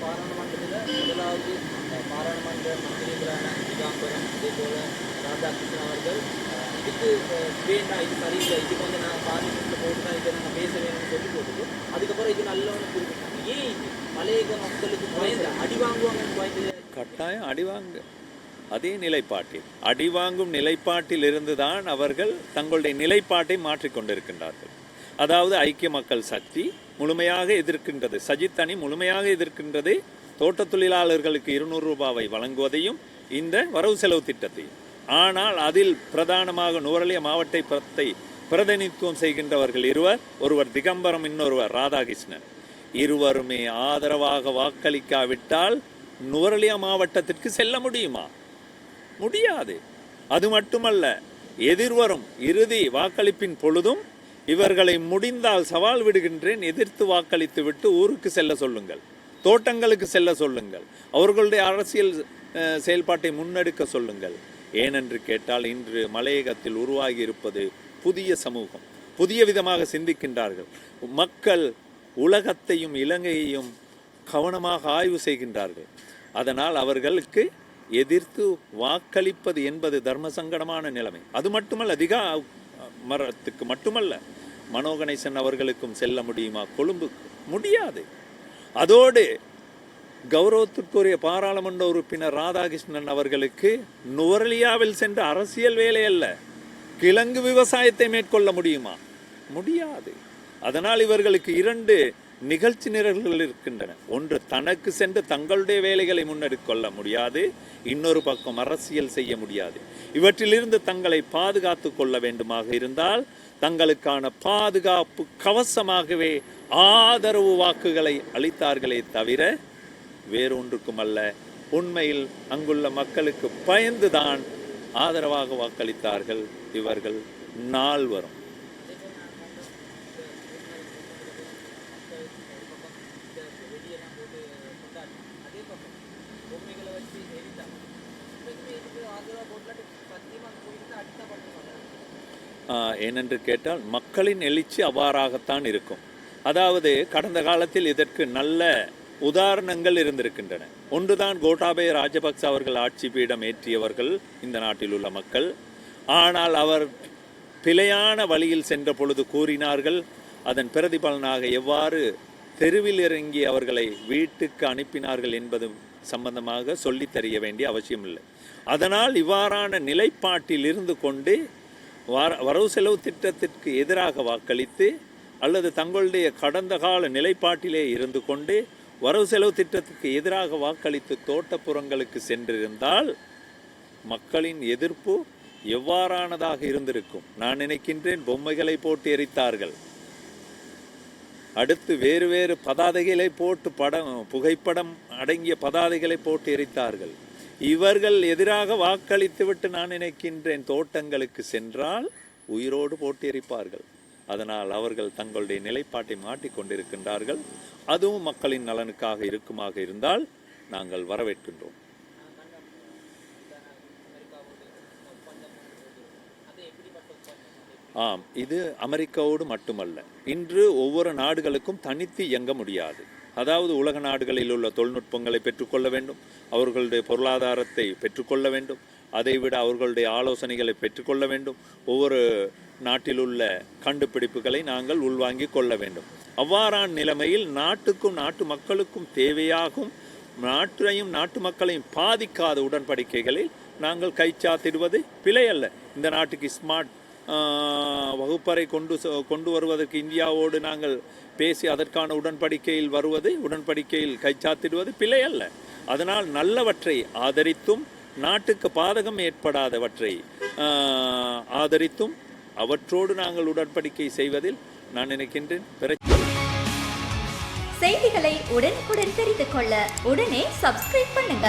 பாராளுமன்றத்தில் முதலாவது பாராளுமன்ற மந்திரிகளான திகாம்பரம் இதே போல ராதாகிருஷ்ணன் அவர்கள் இதுக்கு வேண்டாம், இது சரியில்லை, இதுக்கு வந்து நான் பார்லிமெண்ட்டில் போட்டு தான் இதை நம்ம பேச வேணும்னு சொல்லி போட்டுட்டு அதுக்கப்புறம் இது நல்லவனு குறிப்பிட்டாங்க. ஏன் இது மலையக மக்களுக்கு பயந்து அடி வாங்குவாங்கன்னு பயந்து? கட்டாயம் அடிவாங்க. அதே நிலைப்பாட்டில் அடிவாங்கும் நிலைப்பாட்டில் இருந்துதான் அவர்கள் தங்களுடைய நிலைப்பாட்டை மாற்றிக்கொண்டிருக்கின்றார்கள். அதாவது ஐக்கிய மக்கள் சக்தி முழுமையாக எதிர்க்கின்றது, சஜித் அணி முழுமையாக எதிர்க்கின்றது தோட்ட தொழிலாளர்களுக்கு 200 ரூபாவை வழங்குவதையும் இந்த வரவு செலவு திட்டத்தையும். ஆனால் அதில் பிரதானமாக நுவரெலியா மாவட்டத்தை பிரதிநிதித்துவம் செய்கின்றவர்கள் இருவர், ஒருவர் திகம்பரம், இன்னொருவர் ராதாகிருஷ்ணன். இருவருமே ஆதரவாக வாக்களிக்காவிட்டால் நுவரெலியா மாவட்டத்திற்கு செல்ல முடியுமா? முடியாது. அது மட்டுமல்ல, எதிர்வரும் இறுதி வாக்களிப்பின் பொழுதும் இவர்களை முடிந்தால் சவால் விடுகின்றேன், எதிர்த்து வாக்களித்து விட்டு ஊருக்கு செல்ல சொல்லுங்கள், தோட்டங்களுக்கு செல்ல சொல்லுங்கள், அவர்களுடைய அரசியல் செயல்பாட்டை முன்னெடுக்க சொல்லுங்கள். ஏனென்று கேட்டால் இன்று மலையகத்தில் உருவாகி இருப்பது புதிய சமூகம், புதிய விதமாக சிந்திக்கின்றார்கள். மக்கள் உலகத்தையும் இலங்கையையும் கவனமாக ஆய்வு செய்கின்றார்கள். அதனால் அவர்களுக்கு எதிர்த்து வாக்களிப்பது என்பது தர்ம சங்கடமான நிலைமை. அது மட்டுமல்ல, மரத்துக்கு மட்டுமல்ல, மனோகணேசன் அவர்களுக்கும் செல்ல முடியுமா கொழும்புக்கு? முடியாது. அதோடு கௌரவத்திற்குரிய பாராளுமன்ற உறுப்பினர் ராதாகிருஷ்ணன் அவர்களுக்கு நுவரெலியாவில் சென்று அரசியல் வேலை அல்ல, கிழங்கு விவசாயத்தை மேற்கொள்ள முடியுமா? முடியாது. அதனால் இவர்களுக்கு 2 நிகழ்ச்சி நிரல்கள் இருக்கின்றன. ஒன்று, தனக்கு சென்று தங்களுடைய வேலைகளை முன்னெடுக்கொள்ள முடியாது, இன்னொரு பக்கம் அரசியல் செய்ய முடியாது. இவற்றிலிருந்து தங்களை பாதுகாத்து கொள்ள வேண்டுமாக இருந்தால் தங்களுக்கான பாதுகாப்பு கவசமாகவே ஆதரவு வாக்குகளை அளித்தார்களே தவிர வேறொன்றுக்கும் அல்ல. உண்மையில் அங்குள்ள மக்களுக்கு பயந்துதான் ஆதரவாக வாக்களித்தார்கள் இவர்கள் நால்வரும். ஏனென்று கேட்டால் மக்களின் எழுச்சி அவ்வாறாகத்தான் இருக்கும். அதாவது கடந்த காலத்தில் இதற்கு நல்ல உதாரணங்கள் இருந்திருக்கின்றன. ஒன்றுதான், கோட்டாபய ராஜபக்ச அவர்கள் ஆட்சி பீடம் ஏற்றியவர்கள் இந்த நாட்டில் உள்ள மக்கள். ஆனால் அவர் பிழையான வழியில் சென்ற பொழுது கூறினார்கள், அதன் பிரதிபலனாக எவ்வாறு தெருவில் இறங்கி அவர்களை வீட்டுக்கு அனுப்பினார்கள் என்பது சம்பந்தமாக சொல்லித் தெரிய வேண்டிய அவசியமில்லை. அதனால் இவ்வாறான நிலைப்பாட்டில் இருந்து கொண்டு வரவு செலவு திட்டத்திற்கு எதிராக வாக்களித்து அல்லது தங்களுடைய கடந்த கால நிலைப்பாட்டிலே இருந்து கொண்டு வரவு செலவு திட்டத்துக்கு எதிராக வாக்களித்து தோட்டப்புறங்களுக்கு சென்றிருந்தால் மக்களின் எதிர்ப்பு எவ்வாறானதாக இருந்திருக்கும்? நான் நினைக்கின்றேன், பொம்மைகளை போட்டு எரித்தார்கள், அடுத்து வேறு வேறு பதாதைகளை போட்டு புகைப்படம் அடங்கிய பதாதைகளை போட்டு எரித்தார்கள். இவர்கள் எதிராக வாக்களித்துவிட்டு நான் நினைக்கின்றேன் தோட்டங்களுக்கு சென்றால் உயிரோடு போட்டு எரிப்பார்கள். அதனால் அவர்கள் தங்களுடைய நிலைப்பாட்டை மாற்றிக்கொண்டிருக்கின்றார்கள். அதுவும் மக்களின் நலனுக்காக இருக்குமாக இருந்தால் நாங்கள் வரவேற்கின்றோம். ஆம், இது அமெரிக்காவோடு மட்டுமல்ல, இன்று ஒவ்வொரு நாடுகளுக்கும் தனித்து இயங்க முடியாது. அதாவது உலக நாடுகளில் உள்ள தொழில்நுட்பங்களை பெற்றுக்கொள்ள வேண்டும், அவர்களுடைய பொருளாதாரத்தை பெற்றுக்கொள்ள வேண்டும், அதைவிட அவர்களுடைய ஆலோசனைகளை பெற்றுக்கொள்ள வேண்டும், ஒவ்வொரு நாட்டிலுள்ள கண்டுபிடிப்புகளை நாங்கள் உள்வாங்கி கொள்ள வேண்டும். அவ்வாறான நிலைமையில் நாட்டுக்கும் நாட்டு மக்களுக்கும் தேவையாகும் நாட்டையும் நாட்டு மக்களையும் பாதிக்காத உடன்படிக்கைகளில் நாங்கள் கைச்சாத்திடுவது பிழை அல்ல. இந்த நாட்டுக்கு ஸ்மார்ட் வகுப்பறை கொண்டு வருவதற்கு இந்தியாவோடு நாங்கள் பேசி அதற்கான உடன்படிக்கையில் கைச்சாத்திடுவது பிழை அல்ல. அதனால் நல்லவற்றை ஆதரித்தும் நாட்டுக்கு பாதகம் ஏற்படாதவற்றை ஆதரித்தும் அவற்றோடு நாங்கள் உடன்படிக்கை செய்வதில் நான் நினைக்கின்றேன். செய்திகளை உடனுக்குடன் தெரிந்து கொள்ள உடனே சப்ஸ்கிரைப் பண்ணுங்க.